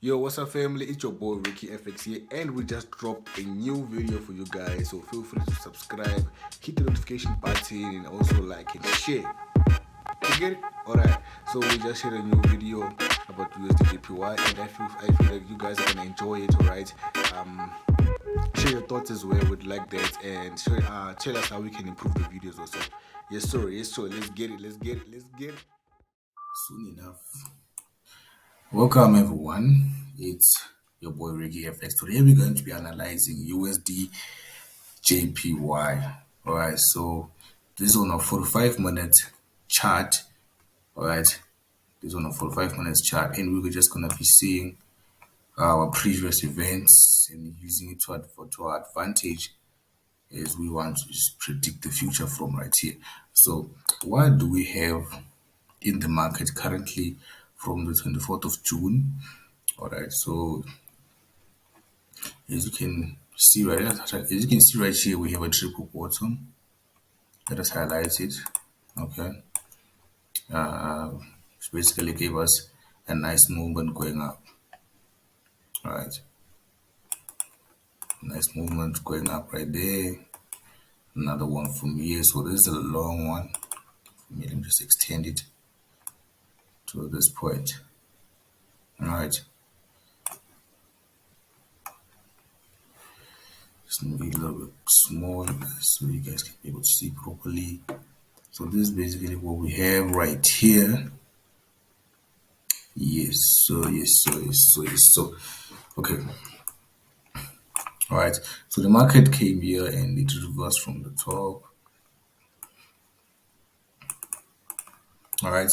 Yo, what's up, family? It's your boy Ricky FX here, and we just dropped a new video for you guys. So feel free to subscribe, hit the notification button, and also like and share. You get it? Alright. So we just shared a new video about USD JPY, and I feel like you guys are gonna enjoy it. Alright. Share your thoughts as well. Would like that, and tell us how we can improve the videos also. Yes, sir. Yes, sir. Let's get it. Let's get it. Let's get it. Soon enough. Welcome everyone, it's your boy Ricky FX. Today we're going to be analyzing USD JPY. Alright, so this is on a 45-minute chart. Alright, this is on a 45 minutes chart, and we're just gonna be seeing our previous events and using it to our advantage as we want to just predict the future from right here. So what do we have in the market currently from the 24th of June? All right, so as you can see right here, we have a triple bottom that is highlighted. Okay, which basically gave us a nice movement going up. All right, nice movement going up right there. Another one from here. So this is a long one. Let me just extend it to this point. All right. Just move it a little bit small so you guys can be able to see properly. So this is basically what we have right here. Yes, so. Okay. All right. So the market came here and it reversed from the top. All right.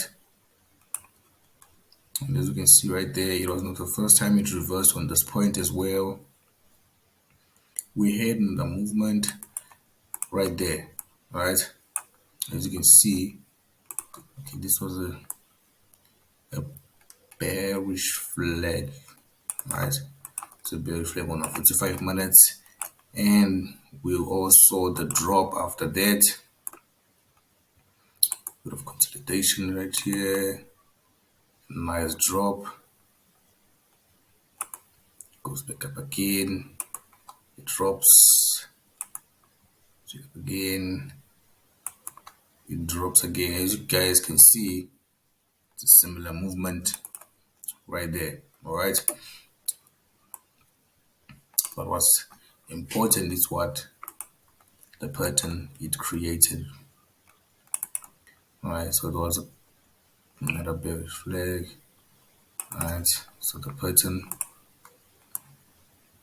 And as you can see right there, it was not the first time it reversed on this point as well. We had the movement right there. All right. As you can see, okay, this was a bearish flag. All right. It's a bearish flag on 45 minutes. And we all saw the drop after that. Bit of consolidation right here. Nice drop. Goes back up again. It drops. Again. It drops again. As you guys can see, it's a similar movement right there. Alright. But what's important is what the pattern it created. Alright, so there was another bearish flag. Alright, so the pattern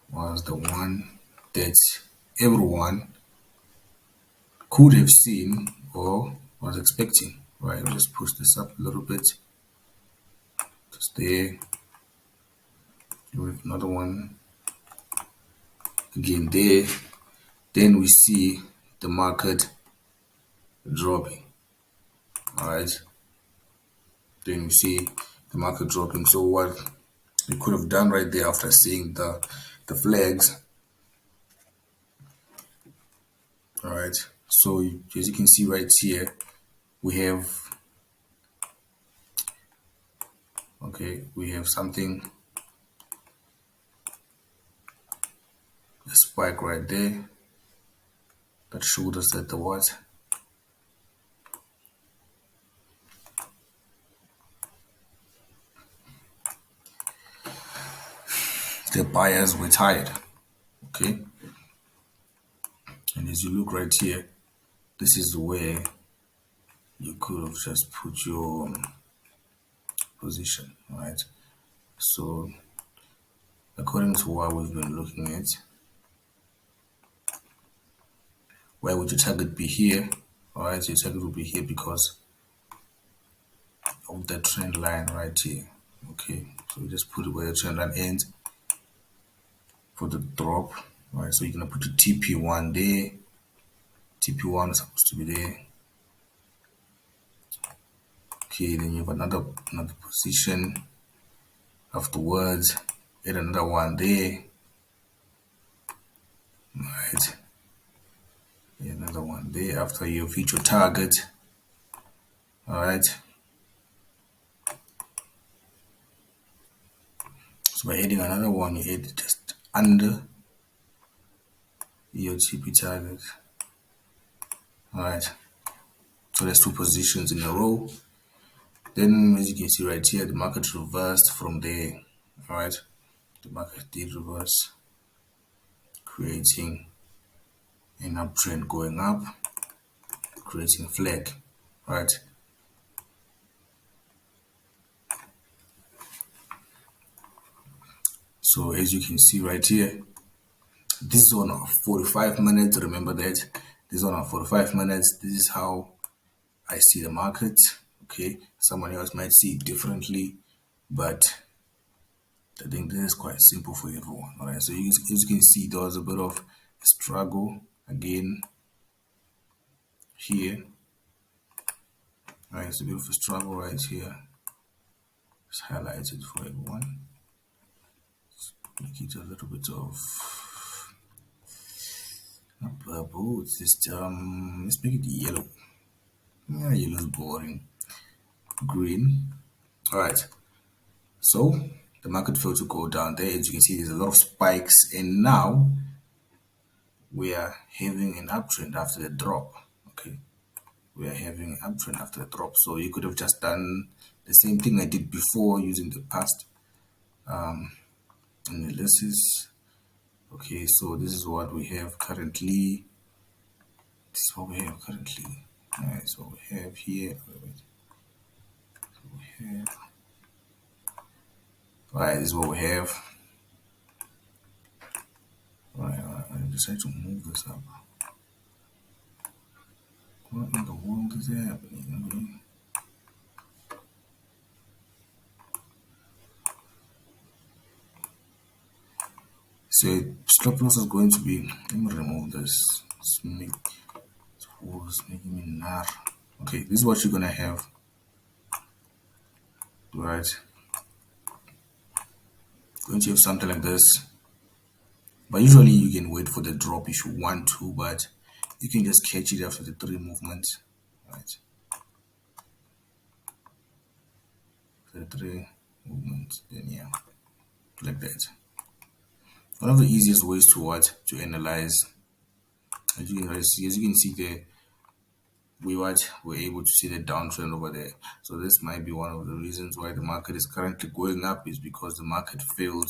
was the one that everyone could have seen or was expecting. Right, I'll just push this up a little bit. Just there. With another one again there. Then we see the market dropping. Alright. Then we see the market dropping. So what we could have done right there after seeing the flags. Alright. So as you can see right here, we have something, a spike right there that showed us that the buyers were tired. Okay, and as you look right here, this is where you could have just put your position. Right, so according to what we've been looking at, where would your target be here? Alright, your target would be here because of the trend line right here. Okay, so we just put it where the trend line ends for the drop. Alright, so you're gonna put your TP1 there. TP1 is supposed to be there. Okay, then you have another position afterwards. Add another one there. Alright. Another one there after you hit your target. Alright. So So by adding another one, you add just under your TP target. Alright, so there's two positions in a row. Then as you can see right here, the market reversed from there. Alright, the market did reverse, creating an uptrend going up, creating a flag. Right. So as you can see right here, this is on our 45 minutes. Remember that this is on our 45 minutes. This is how I see the market. Okay, someone else might see it differently, but I think this is quite simple for everyone. All right, so as you can see, there was a bit of a struggle again here. All right, it's a bit of a struggle right here. It's highlighted for everyone. Make it a little bit of purple. It's just let's make it yellow. Yeah, yellow is boring. Green. All right. So the market failed to go down there. As you can see, there's a lot of spikes, and now we are having an uptrend after the drop. Okay, we are having an uptrend after the drop. So you could have just done the same thing I did before using the past analysis. Okay, so this is what we have currently. This is what we have currently. All right, so we have here. So we have. All right, this is what we have. All right, I decided to move this up. What in the world is happening? So stop loss is going to be. Let me remove this. It's making me nar. Okay, this is what you're gonna have. Right. Going to have something like this. But usually you can wait for the drop if you want to, but you can just catch it after the three movements. Right. The three movements, then yeah, like that. One of the easiest ways to analyze, as you can see there, we're able to see the downtrend over there. So this might be one of the reasons why the market is currently going up, is because the market failed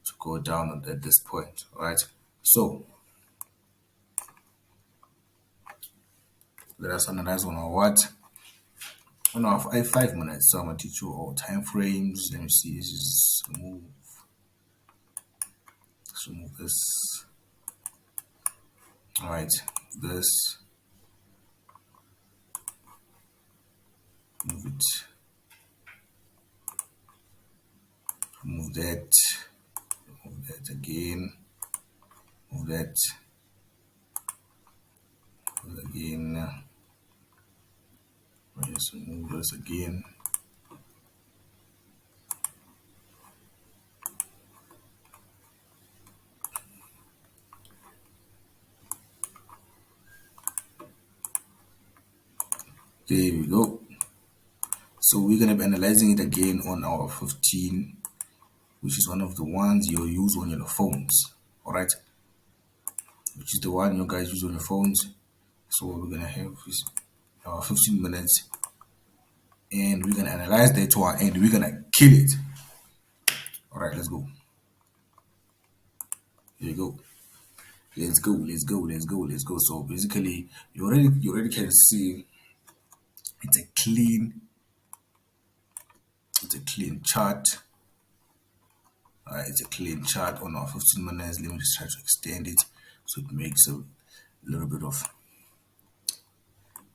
to go down at this point. Right. So let us analyze on our what? On our 5 minutes. So I'm gonna teach you all time frames. Let me see. This is move. Let's remove this. All right. This. Move it. Remove that. Remove that again. Move that. Move it again. Just move this again. There we go. So we're gonna be analyzing it again on our 15, which is one of the ones you'll use on your phones. All right, which is the one you guys use on your phones. So what we're gonna have is our 15 minutes, and we're gonna analyze that to our end. We're gonna kill it. All right, let's go. Here you go. Let's go. Let's go. Let's go. Let's go. So basically, you already can see it's a clean chart. It's a clean chart on our 15 minutes. Let me just try to extend it so it makes a little bit of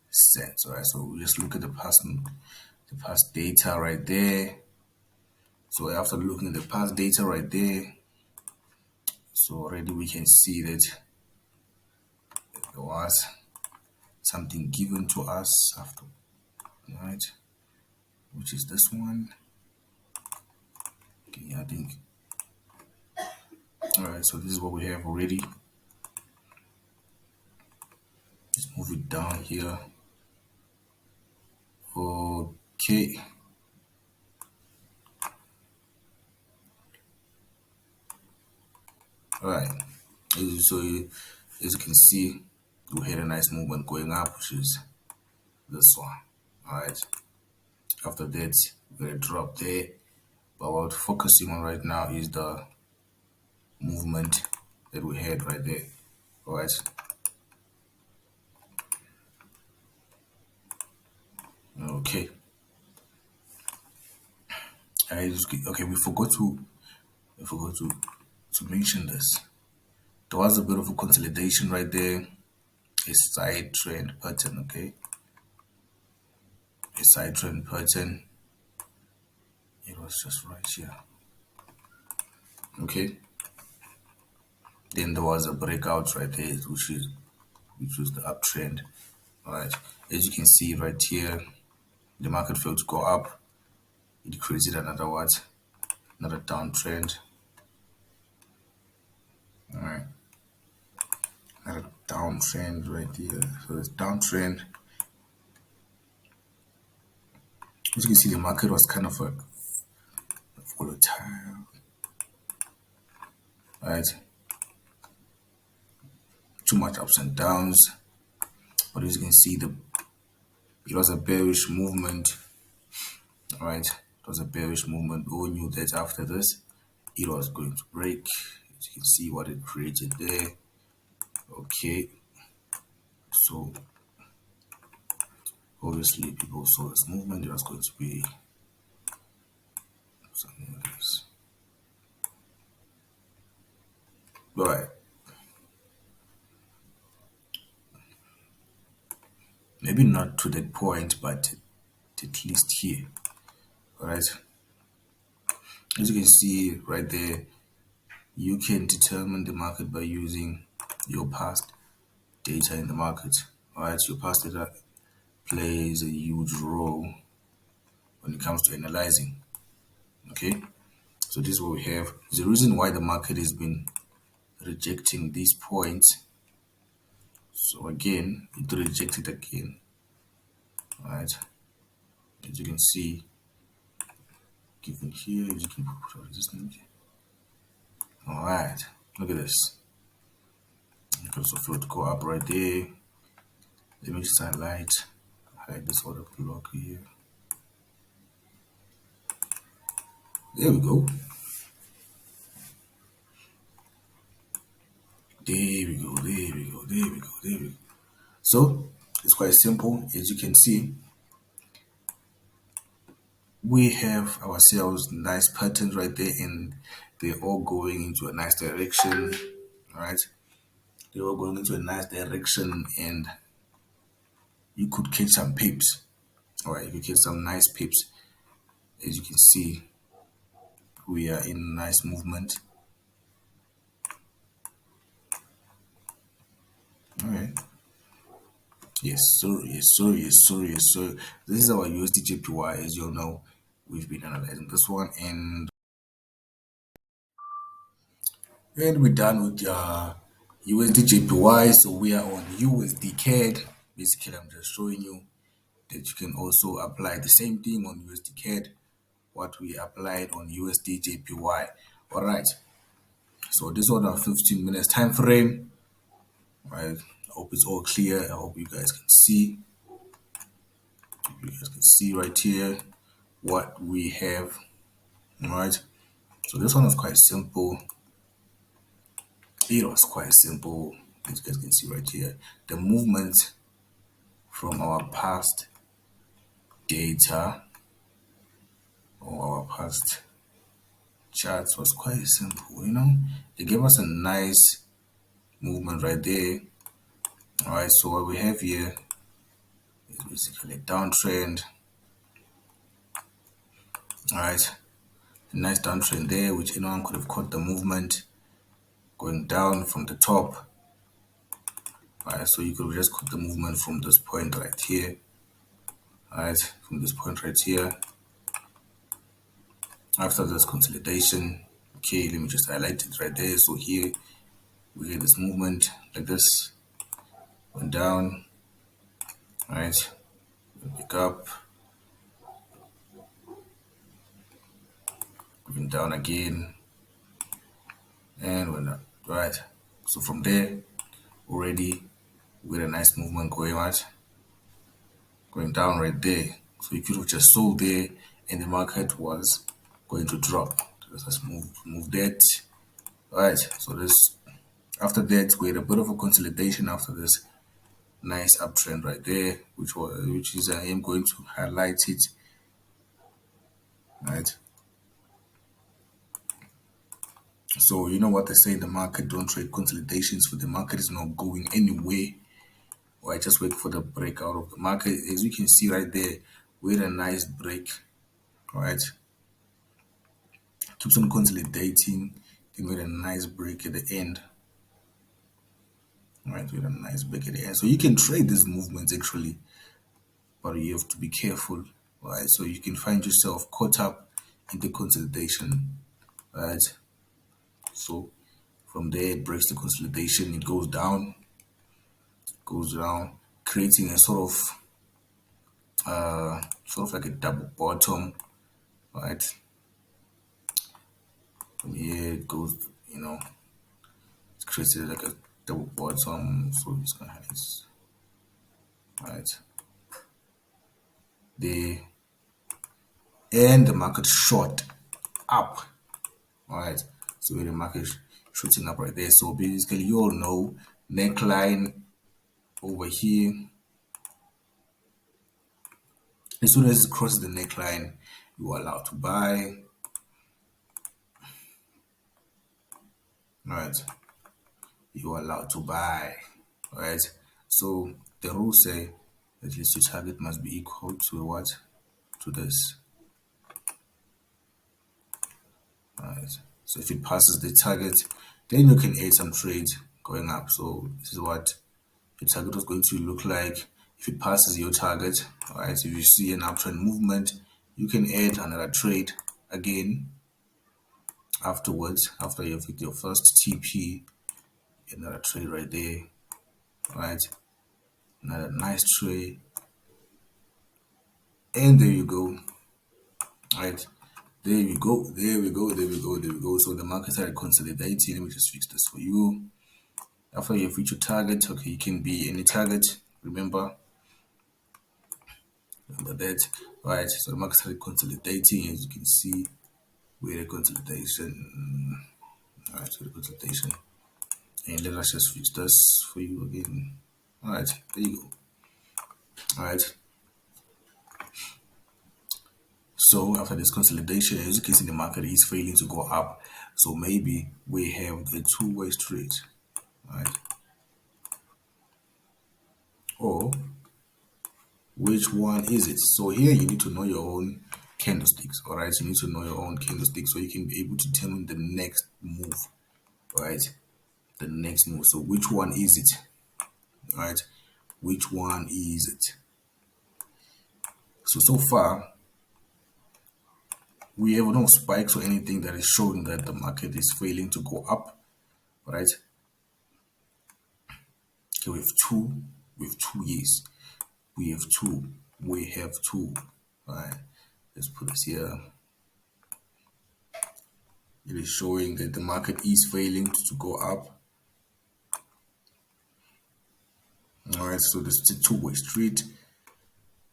sense. All right, so we just look at the past data right there. So after looking at the past data right there, so already we can see that there was something given to us after, right? Which is this one. Okay, I think. All right, so this is what we have already. Let's move it down here. Okay. All right. As you can see, we had a nice movement going up, which is this one. All right. After that, we're gonna drop there. But what we're focusing on right now is the movement that we had right there. All right. Okay. Okay. We forgot to mention this. There was a bit of a consolidation right there. A side trend pattern. Okay. A side trend pattern. It was just right here. Okay. Then there was a breakout right there, which was the uptrend. All right. As you can see right here, the market failed to go up. It created another what? Another downtrend. All right. Another downtrend right here. So this downtrend, as you can see, the market was kind of a volatile. Right. Too much ups and downs. But as you can see, it was a bearish movement. All right. It was a bearish movement. We all knew that after this, it was going to break. As you can see what it created there. Okay. So obviously people saw this movement. It was going to be something like this. Right. Maybe not to that point, but at least here. All right. As you can see right there, you can determine the market by using your past data in the market. All right. Your past data plays a huge role when it comes to analyzing. Okay. So this is what we have. The reason why the market has been rejecting these points. So again, it rejected again. All right. As you can see, given here, as you can put a resistance. All right. Look at this. You can also feel to go up right there. Let me just hide this other block here. There we go. There we go. There we go. There we go. There we go. So it's quite simple. As you can see, we have ourselves nice patterns right there, and they're all going into a nice direction. All right. They're all going into a nice direction, and you could catch some pips. All right. You catch some nice pips. As you can see, we are in nice movement. All right. Yes, sir. Yes, sir. Yes, sir. Yes, sir. This is our USD JPY. As you all know, we've been analyzing this one, and we're done with USD JPY. So we are on USD CAD. Basically, I'm just showing you that you can also apply the same thing on USD CAD, what we applied on USD JPY. All right. So this one, our 15 minutes time frame. Right. I hope it's all clear. I hope you guys can see. You guys can see right here what we have. All right. So this one was quite simple. It was quite simple. As you guys can see right here, the movement from our past data or our past charts was quite simple. It gave us a nice movement right there. All right. So what we have here is basically a downtrend. All right. A nice downtrend there, which anyone could have caught the movement going down from the top. Alright, so you could just caught the movement from this point right here. Alright, from this point right here. After this consolidation, okay, let me just highlight it right there. So here we get this movement like this, went down. Alright, pick up, went down again, and went up. right? So from there, already with a nice movement going out, going down right there. So you could have just sold there, and the market was going to drop. So let's move that, right? So this after that, we had a bit of a consolidation after this nice uptrend right there, which is I am going to highlight it, right? So you know what they say in the market, don't trade consolidations, for the market is not going anywhere. Or I just wait for the breakout of the market. As you can see right there, we had a nice break, right? Keeps on consolidating. Then we had a nice break at the end, right? We had a nice break at the end. So you can trade these movements actually, but you have to be careful, right? So you can find yourself caught up in the consolidation, right? So from there, it breaks the consolidation, it goes down, creating a sort of like a double bottom, right? From here it goes, it's created like a double bottom, so it's gonna have this, right? There, and the market shot up, right? So the market shooting up right there. So basically, you all know neckline over here. As soon as it crosses the neckline, you are allowed to buy, right? You are allowed to buy, right? So the rules say at least your target must be equal to what? To this, right? So if it passes the target, then you can add some trades going up. So this is what your target is going to look like. If it passes your target, right? If you see an uptrend movement, you can add another trade again afterwards, after you've hit your first TP, another trade right there, right? Another nice trade, and there you go, right? There we go, there we go, there we go, there we go. So the market started consolidating. Let me just fix this for you. After you've reached your target, okay, you can be any target. Remember that, right? So the market started consolidating, as you can see, with a consolidation, right? So the consolidation, and let us just fix this for you again. All right, there you go. All right. So after this consolidation, as you can see, the market is failing to go up. So maybe we have the two-way street, right? Or which one is it? So here you need to know your own candlesticks, all right? You need to know your own candlesticks so you can be able to determine the next move, right? The next move. So which one is it, all right? Which one is it? So far, we have no spikes or anything that is showing that the market is failing to go up, right? Okay, we have two years. We have two. We have two. All right. Let's put this here. It is showing that the market is failing to go up. All right. So this is a two-way street.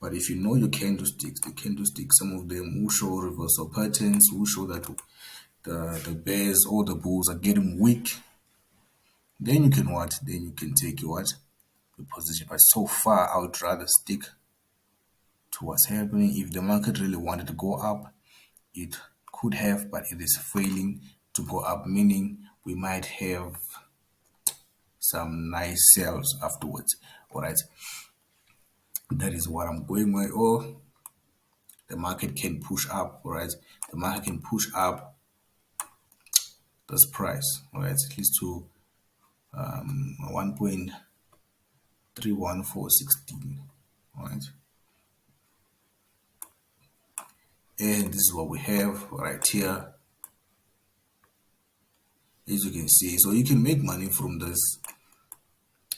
But if you know your candlesticks, the candlesticks, some of them will show reversal patterns, will show that the bears or the bulls are getting weak. Then you can what? Then you can take your what? Your position. But so far, I would rather stick to what's happening. If the market really wanted to go up, it could have, but it is failing to go up, meaning we might have some nice sales afterwards. All right, that is what I'm going with. Or the market can push up. All right, the market can push up this price. All right, at least to 1.31416. All right, and this is what we have right here, as you can see. So you can make money from this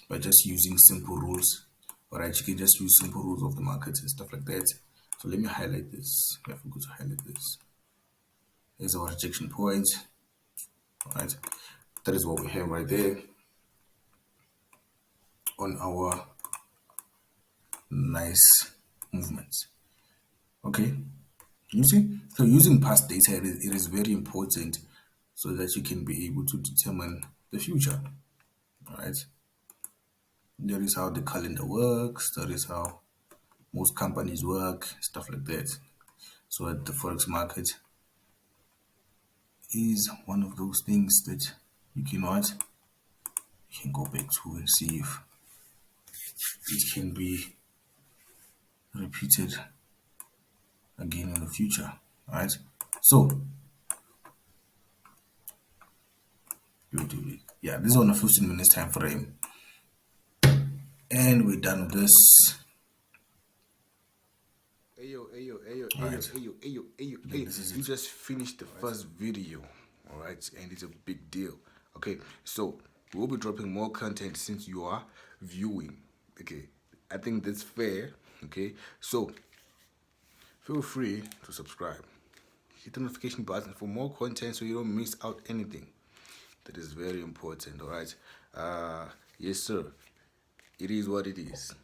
by just using simple rules. Alright, you can just use simple rules of the market and stuff like that. So let me highlight this. I forgot to highlight this. Here's our rejection point. Alright, That is what we have right there on our nice movements. Okay, you see, so using past data, it is very important so that you can be able to determine the future. All right, that is how the calendar works. That is how most companies work, stuff like that. So at the forex market is one of those things that you can what you can go back to and see if it can be repeated again in the future. All right, so yeah, this is on a 15 minutes time frame, and we're done with this. Ayo, ayo, ayo, ayo, Right. ayo, ayo, ayo, Then ayo. this is You it. just finished the first video, all right, and it's a big deal. Okay, so we'll be dropping more content since you are viewing. Okay, I think that's fair. Okay, so feel free to subscribe. Hit the notification button for more content so you don't miss out anything. That is very important, all right? Yes, sir. It is what it is.